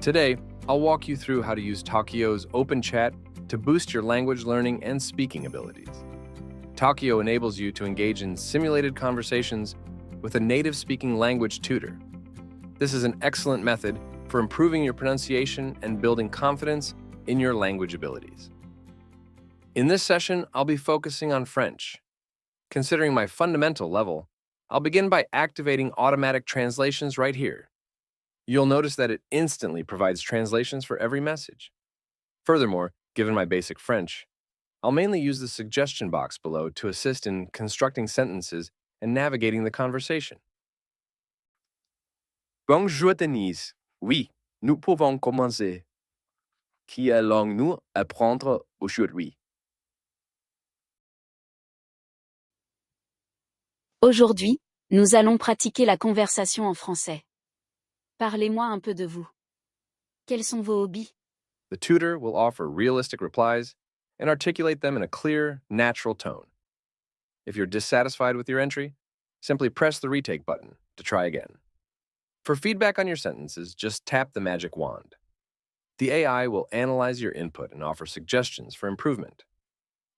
Today, I'll walk you through how to use Talkio's Open Chat to boost your language learning and speaking abilities. Talkio enables you to engage in simulated conversations with a native-speaking language tutor. This is an excellent method for improving your pronunciation and building confidence in your language abilities. In this session, I'll be focusing on French. Considering my fundamental level, I'll begin by activating automatic translations right here. You'll notice that it instantly provides translations for every message. Furthermore, given my basic French, I'll mainly use the suggestion box below to assist in constructing sentences and navigating the conversation. Bonjour Denise. Oui, nous pouvons commencer. Qui allons-nous apprendre aujourd'hui? Aujourd'hui, nous allons pratiquer la conversation en français. Parlez-moi un peu de vous. Quels sont vos hobbies? The tutor will offer realistic replies and articulate them in a clear, natural tone. If you're dissatisfied with your entry, simply press the retake button to try again. For feedback on your sentences, just tap the magic wand. The AI will analyze your input and offer suggestions for improvement.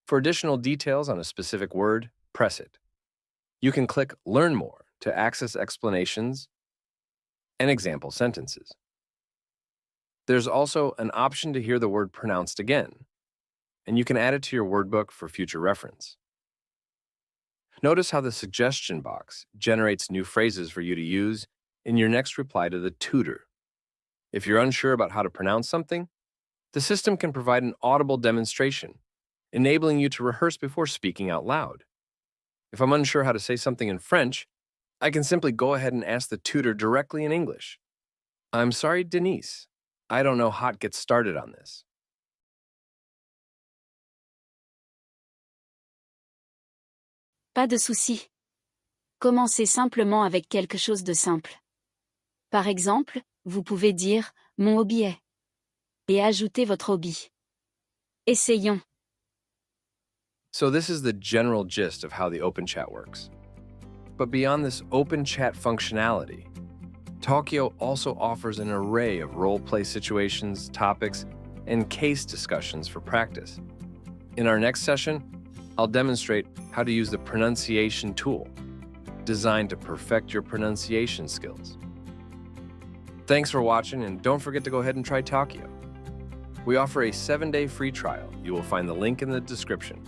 For additional details on a specific word, press it. You can click Learn More to access explanations and example sentences. There's also an option to hear the word pronounced again, and you can add it to your word book for future reference. Notice how the suggestion box generates new phrases for you to use in your next reply to the tutor. If you're unsure about how to pronounce something, the system can provide an audible demonstration, enabling you to rehearse before speaking out loud. If I'm unsure how to say something in French, I can simply go ahead and ask the tutor directly in English. I'm sorry, Denise. I don't know how to get started on this. Pas de souci. Commencez simplement avec quelque chose de simple. Par exemple, vous pouvez dire « Mon hobby est » et ajouter votre hobby. Essayons. So this is the general gist of how the Open Chat works. But beyond this Open Chat functionality, Talkio also offers an array of role-play situations, topics, and case discussions for practice. In our next session, I'll demonstrate how to use the pronunciation tool, designed to perfect your pronunciation skills. Thanks for watching, and don't forget to go ahead and try Talkio. We offer a 7-day free trial. You will find the link in the description.